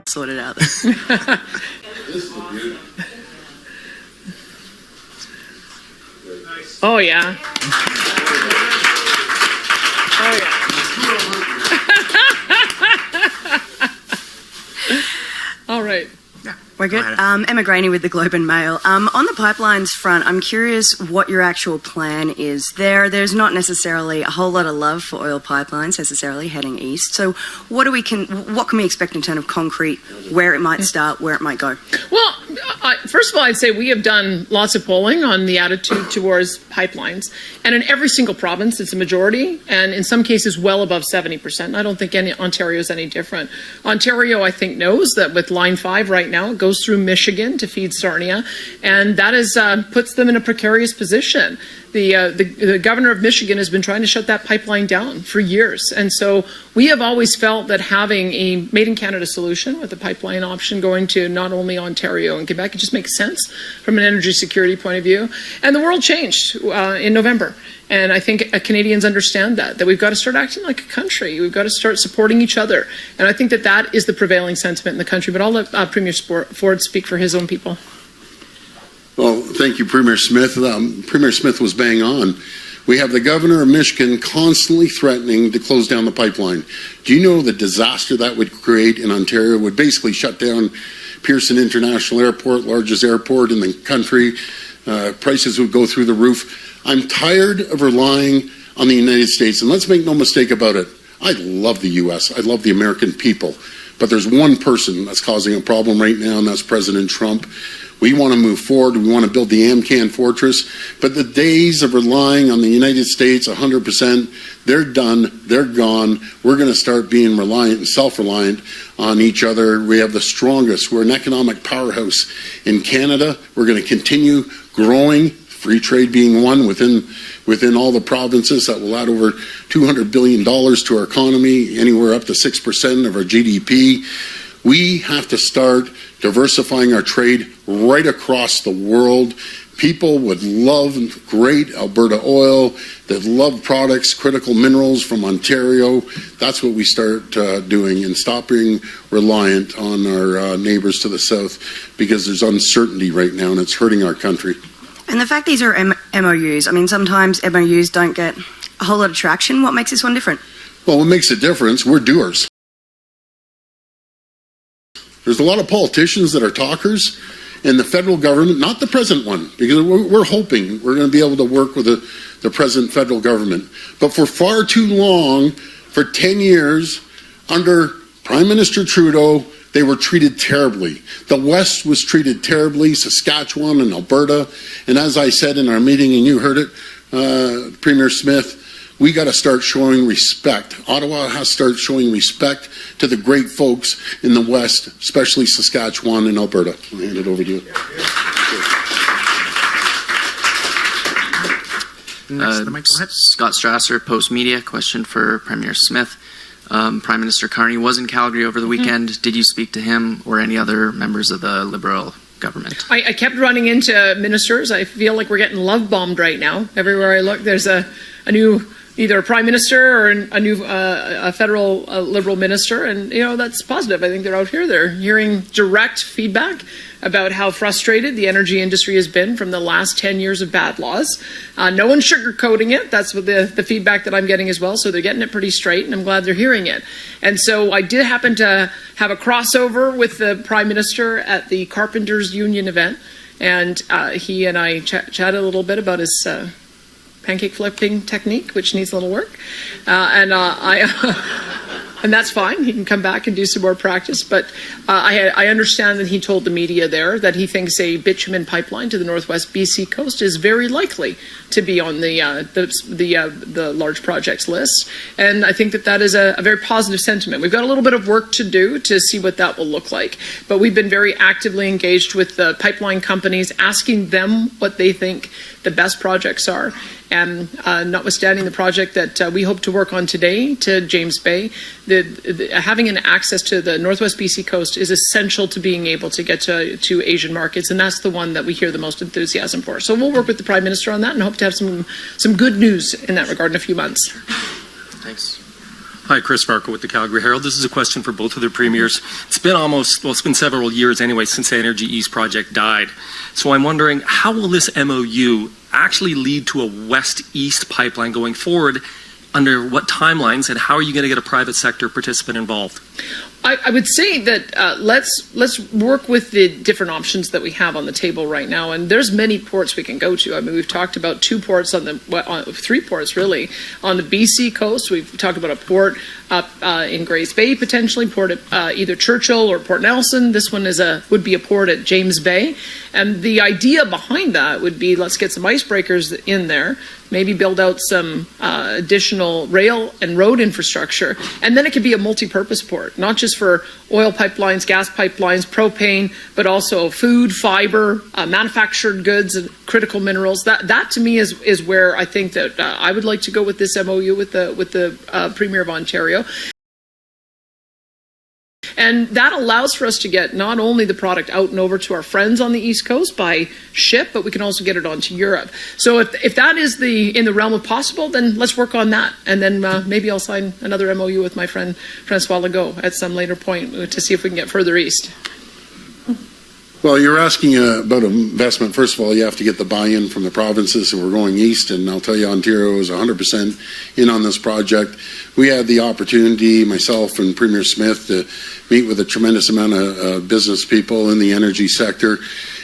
sorted out then. Oh, yeah. Oh, yeah. All right. We're good. Emma Graney with the Globe and Mail. On the pipelines front, I'm curious what your actual plan is there. There's not necessarily a whole lot of love for oil pipelines necessarily heading east. So what can we expect in terms of concrete, where it might start, where it might go? Well, first of all, I'd say we have done lots of polling on the attitude towards pipelines. And in every single province, it's a majority, and in some cases well above 70%. I don't think Ontario is any different. Ontario, I think, knows that with Line 5 right now, it goes through Michigan to feed Sarnia, and that is puts them in a precarious position. The governor of Michigan has been trying to shut that pipeline down for years, and so we have always felt that having a made in Canada solution with a pipeline option going to not only Ontario and Quebec, it just makes sense from an energy security point of view. And the world changed in November. And I think Canadians understand that we've got to start acting like a country. We've got to start supporting each other. And I think that is the prevailing sentiment in the country. But I'll let Premier Ford speak for his own people. Well, thank you, Premier Smith. Premier Smith was bang on. We have the governor of Michigan constantly threatening to close down the pipeline. Do you know the disaster that would create in Ontario? It would basically shut down Pearson International Airport, largest airport in the country. Prices would go through the roof. I'm tired of relying on the United States, and let's make no mistake about it. I love the U.S. I love the American people, but there's one person that's causing a problem right now, and that's President Trump. We want to move forward. We want to build the AMCAN fortress, but the days of relying on the United States 100%, they're done, they're gone. We're going to start being reliant and self-reliant on each other. We have the strongest. We're an economic powerhouse in Canada. We're going to continue growing. Free trade being one within all the provinces that will add over $200 billion to our economy, anywhere up to 6% of our GDP. We have to start diversifying our trade right across the world. People would love great Alberta oil. They love products, critical minerals from Ontario. That's what we start doing, and stop being reliant on our neighbors to the south, because there's uncertainty right now and it's hurting our country. And the fact these are MOUs, I mean, sometimes MOUs don't get a whole lot of traction. What makes this one different? Well, what makes a difference, we're doers. There's a lot of politicians that are talkers, and the federal government, not the present one, because we're hoping we're going to be able to work with the present federal government. But for far too long, for 10 years, under Prime Minister Trudeau, they were treated terribly. The West was treated terribly, Saskatchewan and Alberta. And as I said in our meeting, and you heard it, Premier Smith, we got to start showing respect. Ottawa has to start showing respect to the great folks in the West, especially Saskatchewan and Alberta. I'll hand it over to you. Scott Strasser, Post Media. Question for Premier Smith. Prime Minister Carney was in Calgary over the weekend. Did you speak to him or any other members of the Liberal government? I kept running into ministers. I feel like we're getting love bombed right now. Everywhere I look, there's a new, either a prime minister or a new federal Liberal minister, and that's positive. I think they're out here. They're hearing direct feedback about how frustrated the energy industry has been from the last 10 years of bad laws. No one's sugarcoating it. That's what the feedback that I'm getting as well. So they're getting it pretty straight, and I'm glad they're hearing it. And so I did happen to have a crossover with the Prime Minister at the Carpenters Union event, and he and I chatted a little bit about his pancake flipping technique, which needs a little work. And that's fine. He can come back and do some more practice. But I understand that he told the media there that he thinks a bitumen pipeline to the northwest BC coast is very likely to be on the large projects list. And I think that is a very positive sentiment. We've got a little bit of work to do to see what that will look like. But we've been very actively engaged with the pipeline companies, asking them what they think the best projects are. And notwithstanding the project that we hope to work on today to James Bay, having an access to the northwest BC coast is essential to being able to get to Asian markets, and that's the one that we hear the most enthusiasm for. So we'll work with the Prime Minister on that and hope to have some good news in that regard in a few months. Thanks. Hi, Chris Marco with the Calgary Herald. This is a question for both of the premiers. It's been several years anyway since the Energy East project died. So I'm wondering, how will this MOU actually lead to a west-east pipeline going forward? Under what timelines, and how are you going to get a private sector participant involved? I would say that let's work with the different options that we have on the table right now, and there's many ports we can go to. I mean, we've talked about 2 ports on 3 ports really on the BC coast. We've talked about a port up in Grays Bay, potentially port at either Churchill or Port Nelson. This one would be a port at James Bay, and the idea behind that would be let's get some icebreakers in there, maybe build out some additional rail and road infrastructure, and then it could be a multi-purpose port, not just for oil pipelines, gas pipelines, propane, but also food, fiber, manufactured goods, and critical minerals. That to me is where I think that I would like to go with this MOU with the Premier of Ontario. And that allows for us to get not only the product out and over to our friends on the East Coast by ship, but we can also get it onto Europe. So if that is in the realm of possible, then let's work on that. And then maybe I'll sign another MOU with my friend Francois Legault at some later point to see if we can get further east. Well, you're asking about investment. First of all, you have to get the buy-in from the provinces, and we're going east, and I'll tell you, Ontario is 100% in on this project. We had the opportunity, myself and Premier Smith, to meet with a tremendous amount of business people in the energy sector.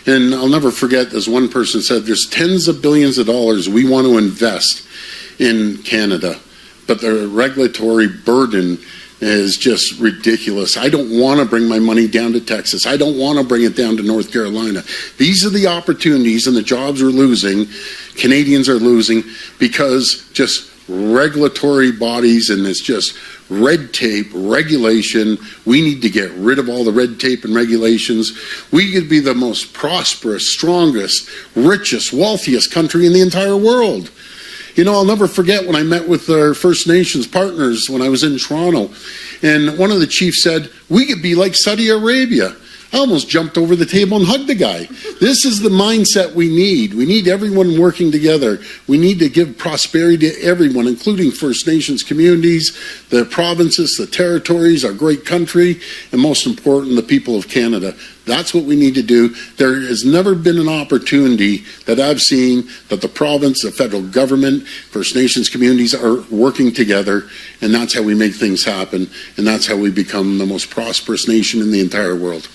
And I'll never forget, as one person said, there's tens of billions of dollars we want to invest in Canada, but the regulatory burden is just ridiculous. I don't want to bring my money down to Texas. I don't want to bring it down to North Carolina. These are the opportunities and the jobs we're losing, Canadians are losing, because just regulatory bodies and it's just red tape, regulation. We need to get rid of all the red tape and regulations. We could be the most prosperous, strongest, richest, wealthiest country in the entire world. You know, I'll never forget when I met with our First Nations partners when I was in Toronto, and one of the chiefs said, we could be like Saudi Arabia. I almost jumped over the table and hugged the guy. This is the mindset we need. We need everyone working together. We need to give prosperity to everyone, including First Nations communities, the provinces, the territories, our great country, and most important, the people of Canada. That's what we need to do. There has never been an opportunity that I've seen that the province, the federal government, First Nations communities are working together, and that's how we make things happen, and that's how we become the most prosperous nation in the entire world.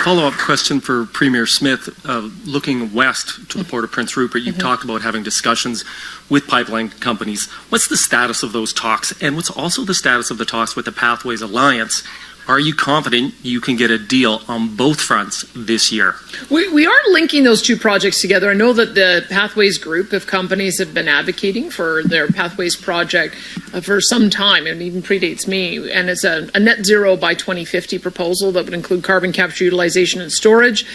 Follow-up question for Premier Smith. Looking west to the Port of Prince Rupert, you've talked about having discussions with pipeline companies. What's the status of those talks? And what's also the status of the talks with the Pathways Alliance? Are you confident you can get a deal on both fronts this year? We are linking those 2 projects together. I know that the Pathways group of companies have been advocating for their Pathways project for some time, and even predates me. And it's a net zero by 2050 proposal that would include carbon capture, utilization, and storage,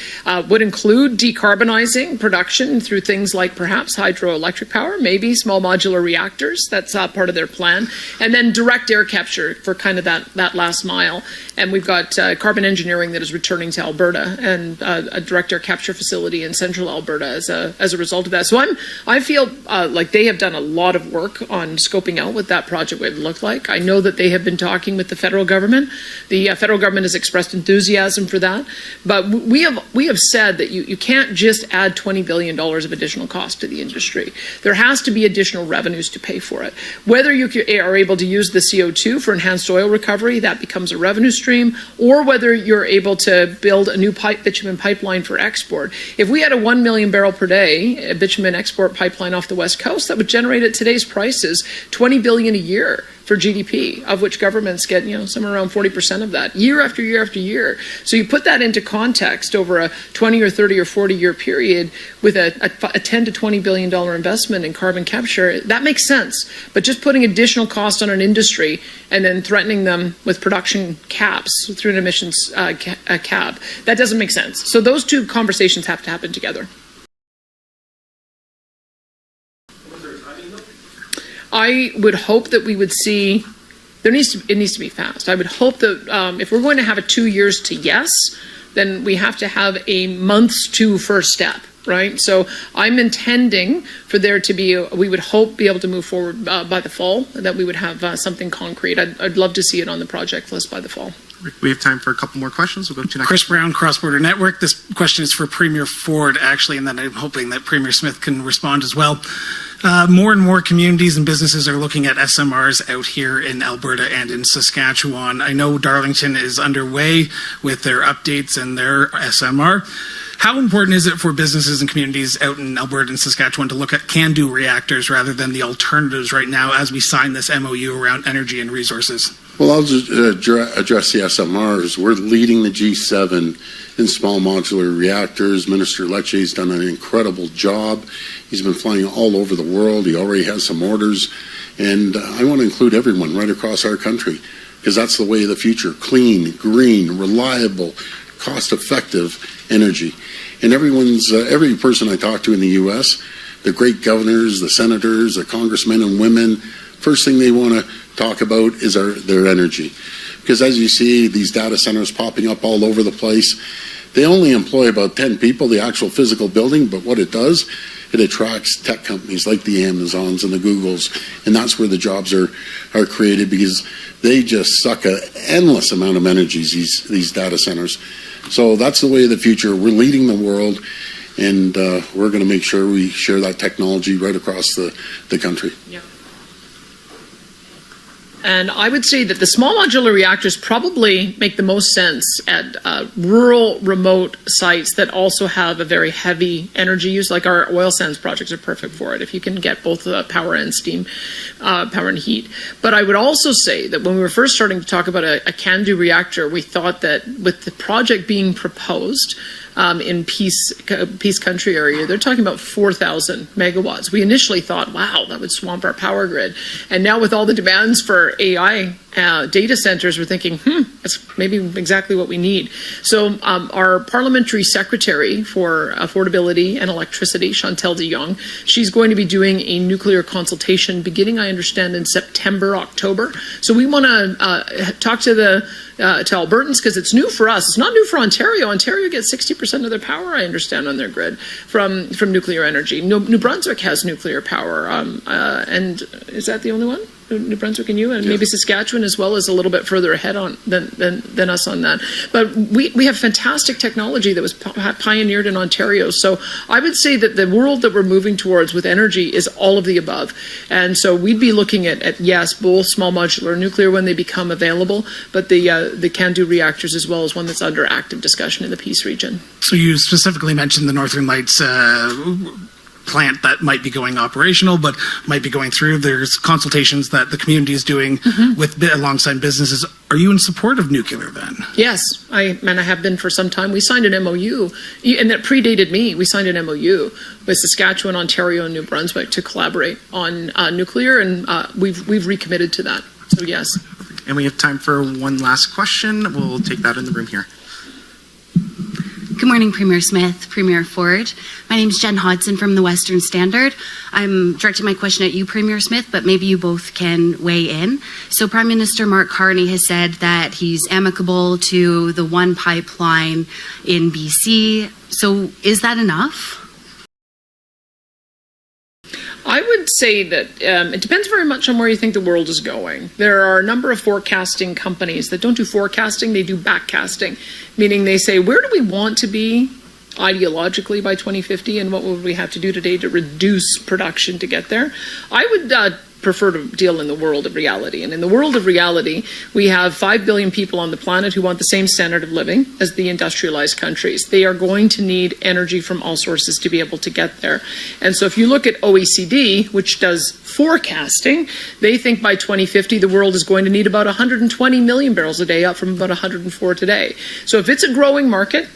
would include decarbonizing production through things like perhaps hydroelectric power, maybe small modular reactors. That's part of their plan. And then direct air capture for kind of that last mile. And we've got carbon engineering that is returning to Alberta, and a direct air capture facility in central Alberta as a result of that. So I feel like they have done a lot of work on scoping out what that project would look like. I know that they have been talking with the federal government. The federal government has expressed enthusiasm for that. But we have said that you can't just add $20 billion of additional cost to the industry. There has to be additional revenues to pay for it. Whether you are able to use the CO2 for enhanced oil recovery, that becomes a revenue stream, or whether you're able to build a new bitumen pipeline for export. If we had a 1 million barrel per day bitumen export pipeline off the West Coast, that would generate at today's prices $20 billion a year for GDP, of which governments get, somewhere around 40% of that, year after year after year. So you put that into context over a 20 or 30 or 40 year period with a $10 to $20 billion investment in carbon capture, that makes sense. But just putting additional cost on an industry and then threatening them with production caps through an emissions cap, that doesn't make sense. So those 2 conversations have to happen together. I would hope that we would see, it needs to be fast. I would hope that if we're going to have a 2 years to yes, then we have to have a months to first step. right? So I'm intending for there to be, we would hope be able to move forward by the fall, that we would have something concrete. I'd love to see it on the project list by the fall. We have time for a couple more questions. We'll go to next. Chris Brown, Cross Border Network. This question is for Premier Ford, actually, and then I'm hoping that Premier Smith can respond as well. More and more communities and businesses are looking at SMRs out here in Alberta and in Saskatchewan. I know Darlington is underway with their updates and their SMR. How important is it for businesses and communities out in Alberta and Saskatchewan to look at can-do reactors rather than the alternatives right now as we sign this MOU around energy and resources? Well, I'll just address the SMRs. We're leading the G7 in small modular reactors. Minister Lecce's done an incredible job. He's been flying all over the world. He already has some orders. And I want to include everyone right across our country because that's the way of the future. Clean, green, reliable, cost-effective energy. And every person I talk to in the U.S., the great governors, the senators, the congressmen and women, first thing they want to talk about is their energy. Because as you see, these data centers popping up all over the place, they only employ about 10 people, the actual physical building, but what it does, it attracts tech companies like the Amazons and the Googles, and that's where the jobs are created because they just suck an endless amount of energy, these data centers. So that's the way of the future. We're leading the world, and we're going to make sure we share that technology right across the country. Yeah. And I would say that the small modular reactors probably make the most sense at rural, remote sites that also have a very heavy energy use, like our oil sands projects are perfect for it, if you can get both power and steam, power and heat. But I would also say that when we were first starting to talk about a can-do reactor, we thought that with the project being proposed, in Peace Country area, they're talking about 4,000 megawatts. We initially thought, wow, that would swamp our power grid. And now with all the demands for AI data centers, we're thinking, that's maybe exactly what we need. So our parliamentary secretary for affordability and electricity, Chantal de Jong, she's going to be doing a nuclear consultation beginning, I understand, in September, October. So we want to talk to Albertans because it's new for us. It's not new for Ontario. Ontario gets 60% of their power, I understand, on their grid from nuclear energy. New Brunswick has nuclear power, and is that the only one? New Brunswick and you, and maybe Saskatchewan as well, is a little bit further ahead than us on that. But we have fantastic technology that was pioneered in Ontario. So I would say that the world that we're moving towards with energy is all of the above. And so we'd be looking at yes, both small modular nuclear when they become available, but the can-do reactors as well as one that's under active discussion in the Peace region. So you specifically mentioned the Northern Lights plant that might be going operational, but might be going through. There's consultations that the community is doing alongside businesses. Are you in support of nuclear then? Yes, I have been for some time. We signed an MOU, and that predated me. We signed an MOU with Saskatchewan, Ontario, and New Brunswick to collaborate on nuclear, and we've recommitted to that. So yes. And we have time for one last question. We'll take that in the room here. Good morning, Premier Smith, Premier Ford. My name is Jen Hodson from the Western Standard. I'm directing my question at you, Premier Smith, but maybe you both can weigh in. So Prime Minister Mark Carney has said that he's amicable to the one pipeline in BC. So is that enough? I would say that it depends very much on where you think the world is going. There are a number of forecasting companies that don't do forecasting, they do backcasting, meaning they say, where do we want to be ideologically by 2050 and what would we have to do today to reduce production to get there? I would prefer to deal in the world of reality. And in the world of reality, we have 5 billion people on the planet who want the same standard of living as the industrialized countries. They are going to need energy from all sources to be able to get there. And so if you look at OECD, which does forecasting, they think by 2050 the world is going to need about 120 million barrels a day, up from about 104 today. So if it's a growing market,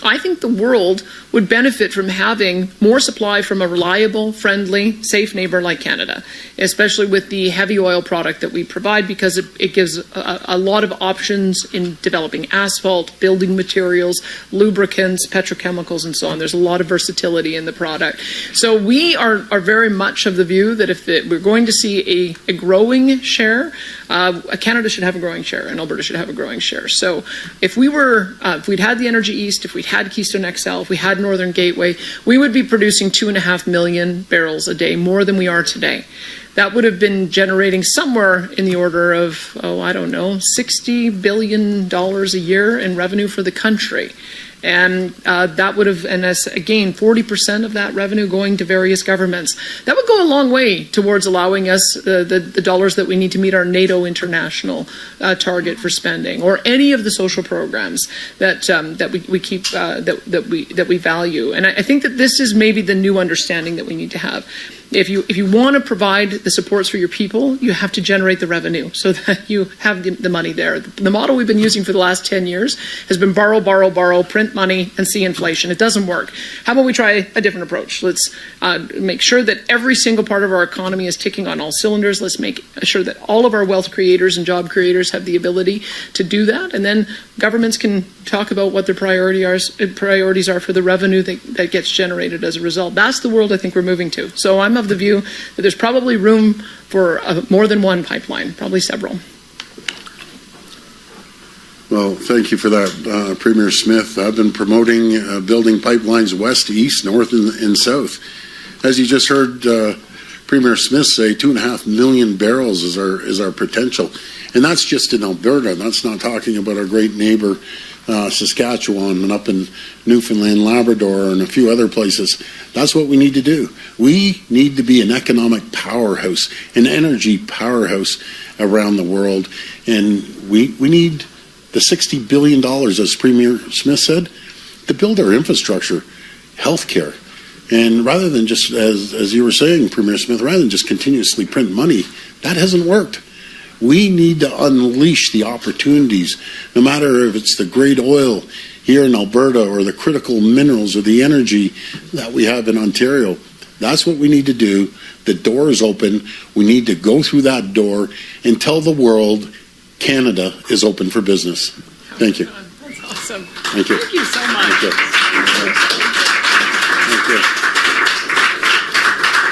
I think the world would benefit from having more supply from a reliable, friendly, safe neighbor like Canada, especially with the heavy oil product that we provide, because it gives a lot of options in developing asphalt, building materials, lubricants, petrochemicals, and so on. There's a lot of versatility in the product. So we are very much of the view that if we're going to see a growing share Canada should have a growing share, and Alberta should have a growing share. So if we'd had the Energy East, if we'd had Keystone XL, if we had Northern Gateway, we would be producing 2.5 million barrels a day, more than we are today. That would have been generating somewhere in the order of, $60 billion a year in revenue for the country. And that would have, and as again, 40% of that revenue going to various governments. That would go a long way towards allowing us the dollars that we need to meet our NATO international target for spending, or any of the social programs that we value. And I think that this is maybe the new understanding that we need to have. If you want to provide the supports for your people, you have to generate the revenue so that you have the money there. The model we've been using for the last 10 years has been borrow, borrow, borrow, print money, and see inflation. It doesn't work. How about we try a different approach? Let's make sure that every single part of our economy is ticking on all cylinders. Let's make sure that all of our wealth creators and job creators have the ability to do that. And then governments can talk about what their priorities are for the revenue that gets generated as a result. That's the world I think we're moving to. So I'm of the view that there's probably room for more than one pipeline, probably several. Well, thank you for that, Premier Smith. I've been promoting building pipelines west, east, north, and south. As you just heard Premier Smith say, 2.5 million barrels is our potential. And that's just in Alberta. That's not talking about our great neighbor, Saskatchewan, and up in Newfoundland, Labrador, and a few other places. That's what we need to do. We need to be an economic powerhouse, an energy powerhouse around the world. And we need the $60 billion, as Premier Smith said, to build our infrastructure, healthcare. And rather than just, as you were saying, Premier Smith, rather than just continuously print money, that hasn't worked. We need to unleash the opportunities, no matter if it's the great oil here in Alberta or the critical minerals or the energy that we have in Ontario. That's what we need to do. The door is open. We need to go through that door and tell the world Canada is open for business. Thank you. That's awesome. Thank you. Thank you so much. Thank you. Thank you.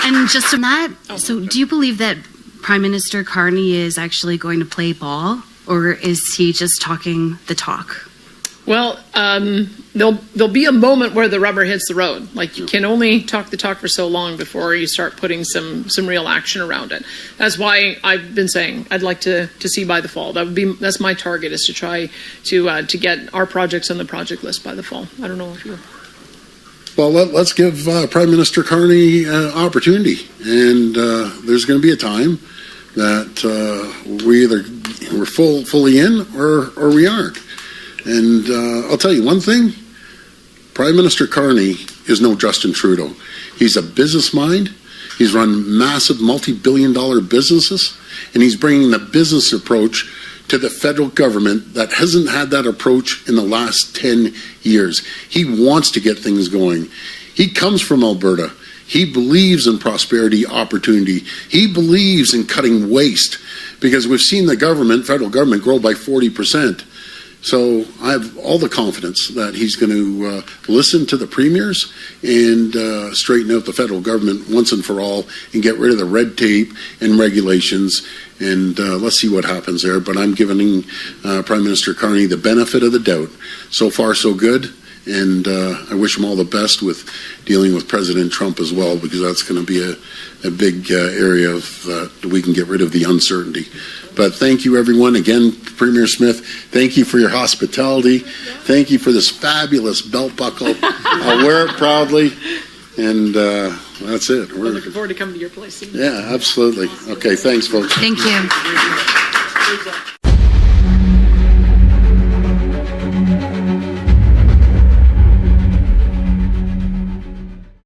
And just on that, so do you believe that Prime Minister Carney is actually going to play ball, or is he just talking the talk? Well, there'll be a moment where the rubber hits the road. Like, you can only talk the talk for so long before you start putting some real action around it. That's why I've been saying I'd like to see by the fall. That's my target, is to try to get our projects on the project list by the fall. I don't know if you. Well, let's give Prime Minister Carney opportunity, and there's going to be a time that we're fully in or we aren't. And I'll tell you one thing, Prime Minister Carney is no Justin Trudeau. He's a business mind. He's run massive multi-billion-dollar businesses, and he's bringing the business approach to the federal government that hasn't had that approach in the last 10 years. He wants to get things going. He comes from Alberta. He believes in prosperity, opportunity. He believes in cutting waste, because we've seen the federal government grow by 40%. So I have all the confidence that he's going to listen to the premiers and straighten out the federal government once and for all and get rid of the red tape and regulations. And let's see what happens there. But I'm giving Prime Minister Carney the benefit of the doubt. So far, so good. And I wish him all the best with dealing with President Trump as well, because that's going to be a big area of that we can get rid of the uncertainty. But thank you, everyone. Again, Premier Smith, thank you for your hospitality. Thank you for this fabulous belt buckle. I'll wear it proudly. And that's it. We're looking forward to coming to your place soon. Yeah, absolutely. Okay, thanks, folks. Thank you.